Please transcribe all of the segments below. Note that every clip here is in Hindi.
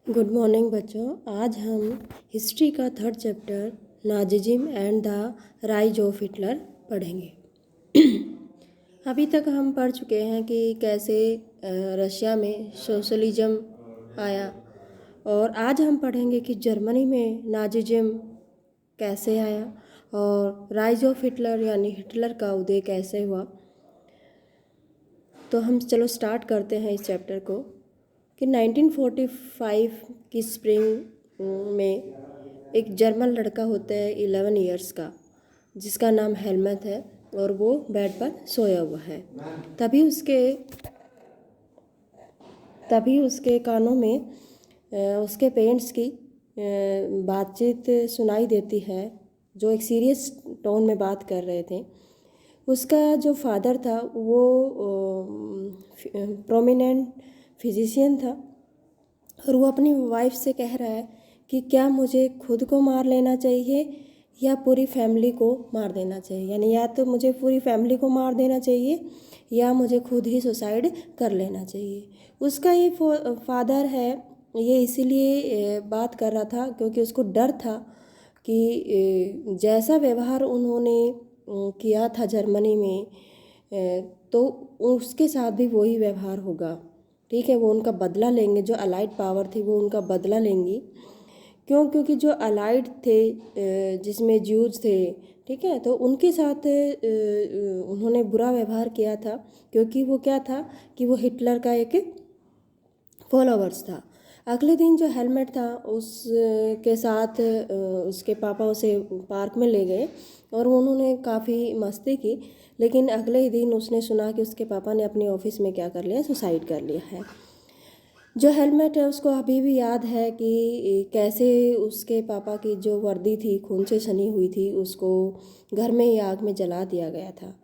गुड मॉर्निंग बच्चों। आज हम हिस्ट्री का third chapter Nazism and the rise of Hitler पढ़ेंगे। अभी तक हम पढ़ चुके हैं कि कैसे रशिया में सोशलिज्म आया, और आज हम पढ़ेंगे कि जर्मनी में नाजिज्म कैसे आया और राइज ऑफ हिटलर यानी हिटलर का उदय कैसे हुआ। तो हम चलो स्टार्ट करते हैं इस चैप्टर को कि 1945 की स्प्रिंग में एक जर्मन लड़का होता है 11 इयर्स का, जिसका नाम हेलमट है, और वो बेड पर सोया हुआ है। तभी उसके कानों में उसके पेरेंट्स की बातचीत सुनाई देती है, जो एक सीरियस टोन में बात कर रहे थे। उसका जो फादर था वो प्रोमिनेंट फिजिशियन था, और वो अपनी वाइफ से कह रहा है कि क्या मुझे खुद को मार लेना चाहिए या पूरी फैमिली को मार देना चाहिए, यानी या तो मुझे पूरी फैमिली को मार देना चाहिए या मुझे खुद ही सुसाइड कर लेना चाहिए। उसका ये फादर है, ये इसीलिए बात कर रहा था क्योंकि उसको डर था कि जैसा व्यवहार उन्होंने किया था जर्मनी में, तो उसके साथ भी वही व्यवहार होगा। ठीक है, वो उनका बदला लेंगे, जो अलाइड पावर थी वो उनका बदला लेंगी। क्योंकि जो अलाइड थे जिसमें ज्यूज थे, ठीक है, तो उनके साथ उन्होंने बुरा व्यवहार किया था, क्योंकि वो क्या था कि वो हिटलर का एक फॉलोवर्स था। अगले दिन जो हेलमेट था उसके साथ उसके पापा उसे पार्क में ले गए और उन्होंने काफ़ी मस्ती की, लेकिन अगले ही दिन उसने सुना कि उसके पापा ने अपने ऑफिस में क्या कर लिया, सुसाइड कर लिया है। जो हेलमेट है उसको अभी भी याद है कि कैसे उसके पापा की जो वर्दी थी खून से सनी हुई थी, उसको घर में ही आग में जला दिया गया था।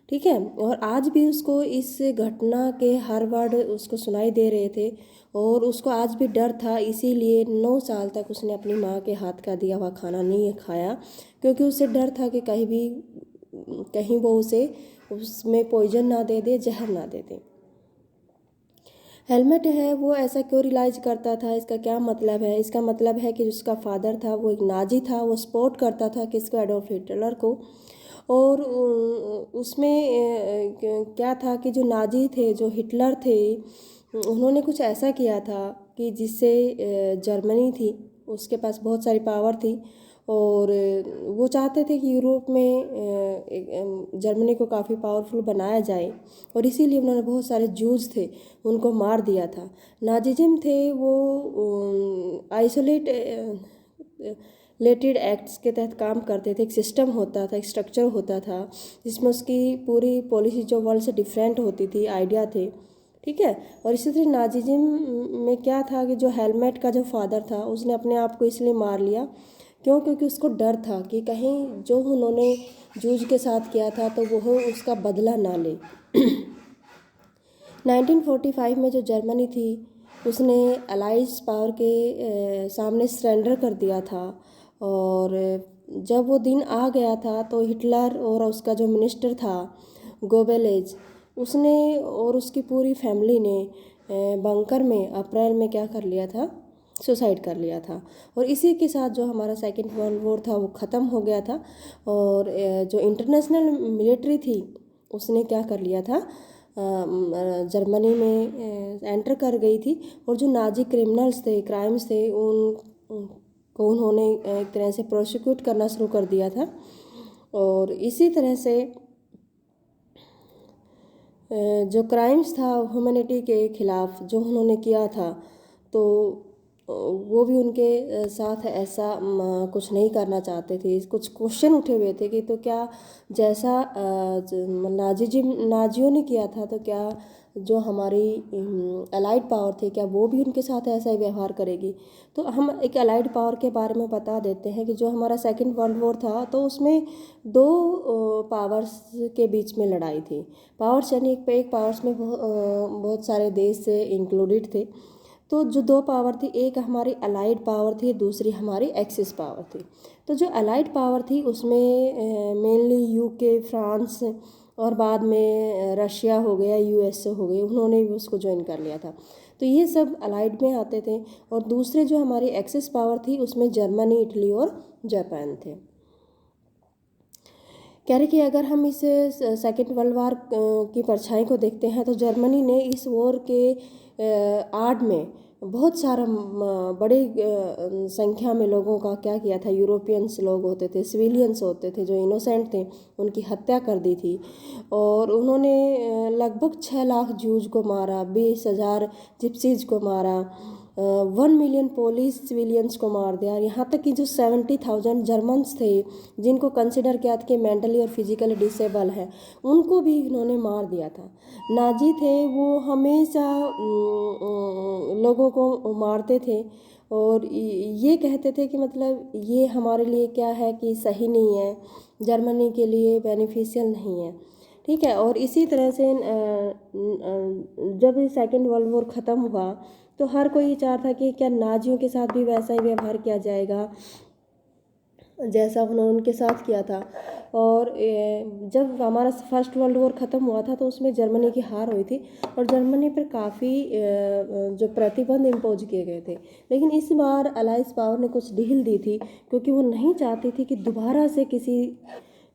ठीक है, और आज भी उसको इस घटना के हर वर्ड उसको सुनाई दे रहे थे, और उसको आज भी डर था। इसीलिए 9 साल तक उसने अपनी माँ के हाथ का दिया हुआ खाना नहीं खाया, क्योंकि उसे डर था कि कहीं वो उसे उसमें पॉइजन ना दे दे, जहर ना दे दे। हेलमेट है वो ऐसा क्यों रियलाइज करता था, इसका क्या मतलब है? इसका मतलब है कि उसका फादर था वो एक नाजी था, वो सपोर्ट करता था किसको, एडोल्फ हिटलर को। और उसमें क्या था कि जो नाजी थे, जो हिटलर थे, उन्होंने कुछ ऐसा किया था कि जिससे जर्मनी थी उसके पास बहुत सारी पावर थी, और वो चाहते थे कि यूरोप में जर्मनी को काफ़ी पावरफुल बनाया जाए, और इसीलिए उन्होंने बहुत सारे जूज थे उनको मार दिया था। नाजिज्म थे वो आइसोलेटेड एक्ट्स के तहत काम करते थे। एक सिस्टम होता था, एक स्ट्रक्चर होता था, जिसमें उसकी पूरी पॉलिसी जो वर्ल्ड से डिफरेंट होती थी, आइडिया थे। ठीक है, और इसी तरह नाजिज्म में क्या था कि जो हेलमेट का जो फादर था उसने अपने आप को इसलिए मार लिया, क्योंकि उसको डर था कि कहीं जो उन्होंने जूझ के साथ किया था तो वो उसका बदला ना ले। 1945 में जो जर्मनी थी उसने अलाइज पावर के सामने सरेंडर कर दिया था, और जब वो दिन आ गया था तो हिटलर और उसका जो मिनिस्टर था गोबेलेज, उसने और उसकी पूरी फैमिली ने बंकर में अप्रैल में क्या कर लिया था, सुसाइड कर लिया था। और इसी के साथ जो हमारा सेकेंड वर्ल्ड वॉर था वो ख़त्म हो गया था, और जो इंटरनेशनल मिलिट्री थी उसने क्या कर लिया था, जर्मनी में एंटर कर गई थी, और जो नाजी क्रिमिनल्स थे, क्राइम्स थे, उनको उन्होंने एक तरह से प्रोसिक्यूट करना शुरू कर दिया था। और इसी तरह से जो क्राइम्स था ह्यूमैनिटी के ख़िलाफ़ जो उन्होंने किया था, तो वो भी उनके साथ ऐसा कुछ नहीं करना चाहते थे। कुछ क्वेश्चन उठे हुए थे कि तो क्या जैसा नाजियों ने किया था, तो क्या जो हमारी अलाइड पावर थी क्या वो भी उनके साथ ऐसा ही व्यवहार करेगी? तो हम एक अलाइड पावर के बारे में बता देते हैं कि जो हमारा सेकेंड वर्ल्ड वॉर था तो उसमें 2 पावर्स के बीच में लड़ाई थी। पावर्स यानी एक पावर्स में बहुत सारे देश इंक्लूडेड थे। तो जो 2 पावर थी, एक हमारी अलाइड पावर थी, दूसरी हमारी एक्सिस पावर थी। तो जो अलाइड पावर थी उसमें मेनली यूके, फ्रांस और बाद में रशिया हो गया, यूएसए हो गए, उन्होंने भी उसको ज्वाइन कर लिया था। तो ये सब अलाइड में आते थे। और दूसरे जो हमारी एक्सेस पावर थी उसमें जर्मनी, इटली और जापान थे। कह रहे कि अगर हम इस सेकेंड वर्ल्ड वार की परछाई को देखते हैं तो जर्मनी ने इस वॉर के आड़ में बहुत सारा बड़े संख्या में लोगों का क्या किया था। यूरोपियंस लोग होते थे, सिविलियंस होते थे जो इनोसेंट थे, उनकी हत्या कर दी थी। और उन्होंने लगभग 6 लाख जूज को मारा, 20,000 जिप्सीज को मारा, 1 मिलियन पोलिश सिविलियंस को मार दिया। यहाँ तक कि जो 70,000 जर्मन्स थे जिनको कंसिडर किया था कि मेंटली और फिजिकली डिसेबल है, उनको भी इन्होंने मार दिया था। नाजी थे वो हमेशा लोगों को मारते थे और ये कहते थे कि मतलब ये हमारे लिए क्या है कि सही नहीं है, जर्मनी के लिए बेनिफिशियल नहीं है। ठीक है। और इसी तरह से जब सेकेंड वर्ल्ड वॉर ख़त्म हुआ तो हर कोई ये चाहता था कि क्या नाजियों के साथ भी वैसा ही व्यवहार किया जाएगा जैसा उन्होंने उनके साथ किया था। और जब हमारा फर्स्ट वर्ल्ड वॉर ख़त्म हुआ था तो उसमें जर्मनी की हार हुई थी और जर्मनी पर काफ़ी जो प्रतिबंध इम्पोज किए गए थे। लेकिन इस बार अलाइज पावर ने कुछ ढील दी थी क्योंकि वो नहीं चाहती थी कि दोबारा से किसी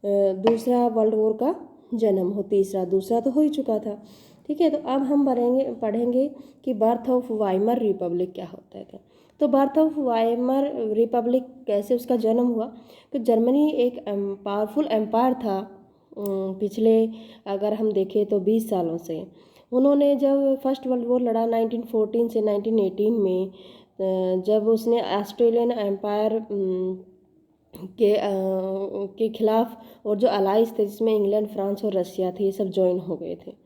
दूसरा वर्ल्ड वॉर का जन्म हो। दूसरा तो हो ही चुका था। ठीक है। तो अब हम पढ़ेंगे कि बर्थ ऑफ वाइमर रिपब्लिक क्या होता है। तो बर्थ ऑफ वाइमर रिपब्लिक कैसे उसका जन्म हुआ। तो जर्मनी एक पावरफुल एम्पायर था पिछले अगर हम देखें तो 20 सालों से। उन्होंने जब फर्स्ट वर्ल्ड वॉर लड़ा 1914 से 1918 में, जब उसने ऑस्ट्रेलियन एम्पायर के खिलाफ, और जो अलाइज थे जिसमें इंग्लैंड, फ्रांस और रशिया थे, ये सब ज्वाइन हो गए थे।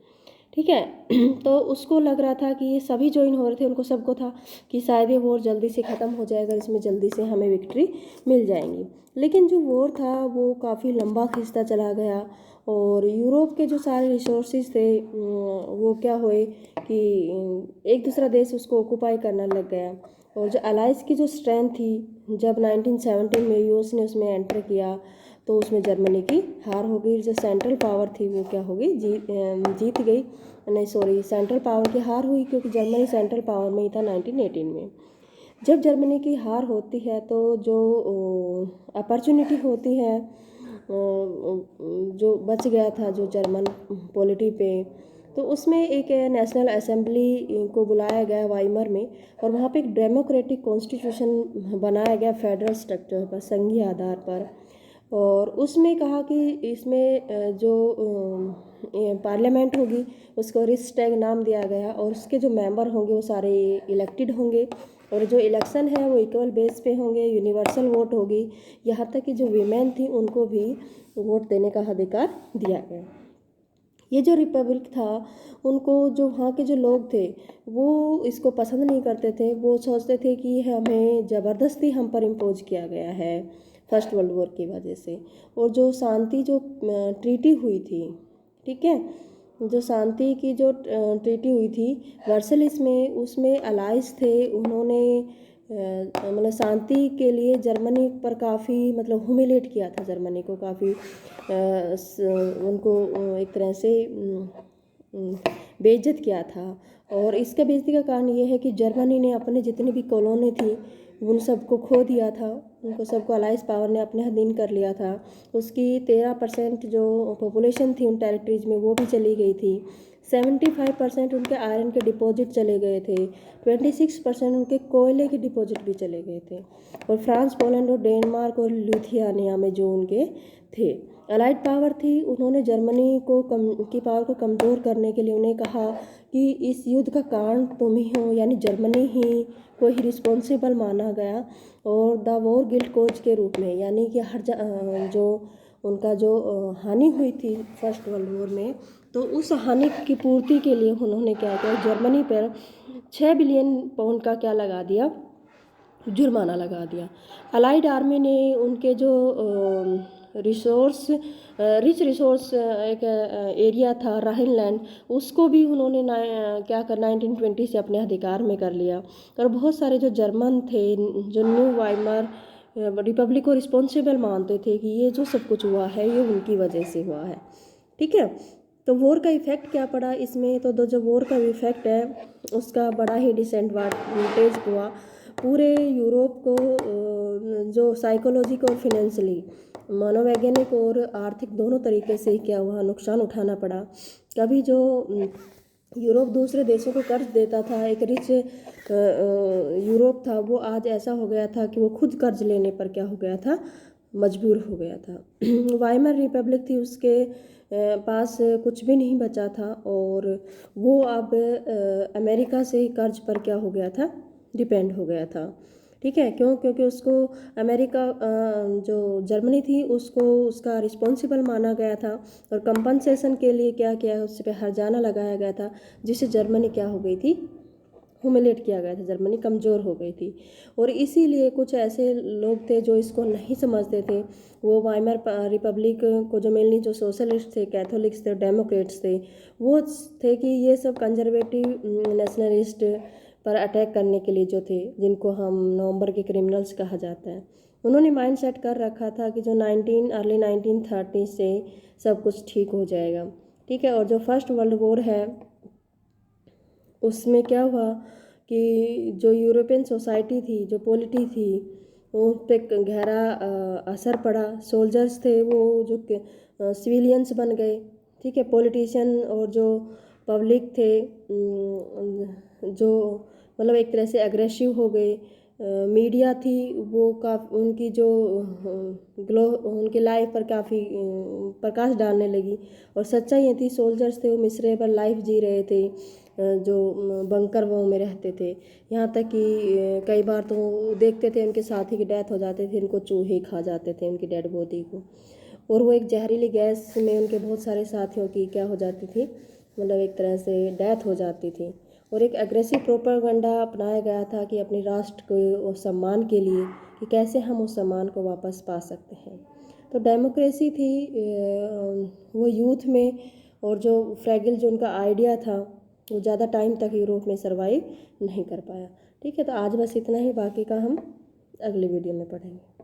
ठीक है। तो उसको लग रहा था कि ये सभी ज्वाइन हो रहे थे, उनको सबको था कि शायद ये वॉर जल्दी से ख़त्म हो जाएगा, इसमें जल्दी से हमें विक्ट्री मिल जाएंगी। लेकिन जो वॉर था वो काफ़ी लंबा खिंचता चला गया और यूरोप के जो सारे रिसोर्सेज थे वो क्या हुए कि एक दूसरा देश उसको ऑक्यूपाई करना लग गया। और जो अलाइज की जो स्ट्रेंथ थी, जब 1917 में यूएस ने उसमें एंटर किया तो उसमें जर्मनी की हार हो गई। जो सेंट्रल पावर थी वो क्या हो गई, जीत गई। नहीं सॉरी, सेंट्रल पावर की हार हुई क्योंकि जर्मनी सेंट्रल पावर में ही था 1918 में। जब जर्मनी की हार होती है तो जो अपॉर्चुनिटी होती है, जो बच गया था जो जर्मन पॉलिटी पे, तो उसमें एक नेशनल असेंबली को बुलाया गया वाइमर में और वहाँ पे एक डेमोक्रेटिक कॉन्स्टिट्यूशन बनाया गया फेडरल स्ट्रक्चर पर, संघीय आधार पर। और उसमें कहा कि इसमें जो पार्लियामेंट होगी उसको रिक्सटैग नाम दिया गया और उसके जो मेंबर होंगे वो सारे इलेक्टेड होंगे और जो इलेक्शन है वो इक्वल बेस पे होंगे, यूनिवर्सल वोट होगी। यहाँ तक कि जो वीमेन थी उनको भी वोट देने का अधिकार दिया गया। ये जो रिपब्लिक था, उनको जो वहाँ के जो लोग थे वो इसको पसंद नहीं करते थे। वो सोचते थे कि हमें ज़बरदस्ती हम पर इम्पोज किया गया है फर्स्ट वर्ल्ड वॉर की वजह से। और जो शांति जो ट्रीटी हुई थी, ठीक है, जो शांति की जो ट्रीटी हुई थी वर्सलिस में, उसमें अलाइज थे, उन्होंने मतलब शांति के लिए जर्मनी पर काफ़ी मतलब ह्यूमिलेट किया था, जर्मनी को काफ़ी उनको एक तरह से बेइज्जत किया था। और इसका बेइज्जती का कारण ये है कि जर्मनी ने अपने जितनी भी कॉलोनी थी उन सबको खो दिया था, उनको सबको अलाइज पावर ने अपने अधीन कर लिया था। उसकी 13% जो पॉपुलेशन थी उन टेरिटरीज में वो भी चली गई थी। 75% उनके आयरन के डिपॉजिट चले गए थे। 26% उनके कोयले के डिपॉजिट भी चले गए थे। और फ्रांस, पोलैंड और डेनमार्क और लिथुआनिया में जो उनके थे अलाइड पावर थी, उन्होंने जर्मनी को की पावर को कमज़ोर करने के लिए उन्हें कहा कि इस युद्ध का कारण तुम ही हो, यानी जर्मनी ही को ही रिस्पॉन्सिबल माना गया। और द वॉर गिल्ट कोज के रूप में, यानी कि हर जो उनका जो हानि हुई थी फर्स्ट वर्ल्ड वॉर में, तो उस हानि की पूर्ति के लिए उन्होंने क्या किया, जर्मनी पर 6 बिलियन पाउंड का क्या लगा दिया, जुर्माना लगा दिया। अलाइड आर्मी ने उनके जो रिच रिसोर्स एक एरिया था राइनलैंड, उसको भी उन्होंने क्या कर 1920 से अपने अधिकार में कर लिया। और बहुत सारे जो जर्मन थे जो न्यू वाइमर रिपब्लिक को रिस्पॉन्सिबल मानते थे कि ये जो सब कुछ हुआ है ये उनकी वजह से हुआ है। ठीक है। तो वॉर का इफ़ेक्ट क्या पड़ा इसमें, तो जो वॉर का इफ़ेक्ट है उसका बड़ा ही डिसएडवांटेज हुआ पूरे यूरोप को, जो साइकोलॉजिक और फिनेंशियली, मनोवैज्ञानिक और आर्थिक दोनों तरीके से क्या हुआ, नुकसान उठाना पड़ा। कभी जो यूरोप दूसरे देशों को कर्ज देता था, एक रिच यूरोप था, वो आज ऐसा हो गया था कि वो खुद कर्ज लेने पर क्या हो गया था, मजबूर हो गया था। वाइमर रिपब्लिक थी, उसके पास कुछ भी नहीं बचा था और वो अब अमेरिका से कर्ज पर क्या हो गया था, डिपेंड हो गया था। ठीक है, क्यों? क्योंकि उसको अमेरिका, जो जर्मनी थी, उसको उसका रिस्पॉन्सिबल माना गया था और कंपनसेशन के लिए क्या किया, उस पर हर्जाना लगाया गया था, जिससे जर्मनी क्या हो गई थी, ह्यूमिलेट किया गया था, जर्मनी कमज़ोर हो गई थी। और इसीलिए कुछ ऐसे लोग थे जो इसको नहीं समझते थे, वो वाइमर रिपब्लिक को, जो मेनली जो सोशलिस्ट थे, कैथोलिक्स थे, डेमोक्रेट्स थे, वो थे कि ये सब कंजर्वेटिव नेशनलिस्ट पर अटैक करने के लिए जो थे, जिनको हम नवंबर के क्रिमिनल्स कहा जाता है, उन्होंने माइंड सेट कर रखा था कि जो अर्ली 1930 से सब कुछ ठीक हो जाएगा। ठीक है। और जो फर्स्ट वर्ल्ड वॉर है उसमें क्या हुआ कि जो यूरोपियन सोसाइटी थी, जो पॉलिटी थी, उन पे गहरा असर पड़ा। सोल्जर्स थे वो जो सिविलियंस बन गए। ठीक है। पॉलिटिशियन और जो पब्लिक थे, जो मतलब एक तरह से एग्रेसिव हो गए। मीडिया थी वो उनकी जो उनकी लाइफ पर काफ़ी प्रकाश डालने लगी। और सच्चाई ये थी, सोल्जर्स थे वो मिसरेबल लाइफ जी रहे थे, जो बंकर वो में रहते थे। यहाँ तक कि कई बार तो देखते थे उनके साथी की डेथ हो जाती थी, उनको चूहे खा जाते थे उनकी डेड बॉडी को। और वो एक जहरीली गैस में उनके बहुत सारे साथियों की क्या हो जाती थी, मतलब एक तरह से डेथ हो जाती थी। और एक एग्रेसिव प्रोपेगेंडा अपनाया गया था कि अपने राष्ट्र को सम्मान के लिए, कि कैसे हम उस सम्मान को वापस पा सकते हैं। तो डेमोक्रेसी थी वो यूथ में, और जो फ्रैगिल जो उनका आइडिया था वो ज़्यादा टाइम तक यूरोप में सर्वाइव नहीं कर पाया। ठीक है। तो आज बस इतना ही, बाकी का हम अगले वीडियो में पढ़ेंगे।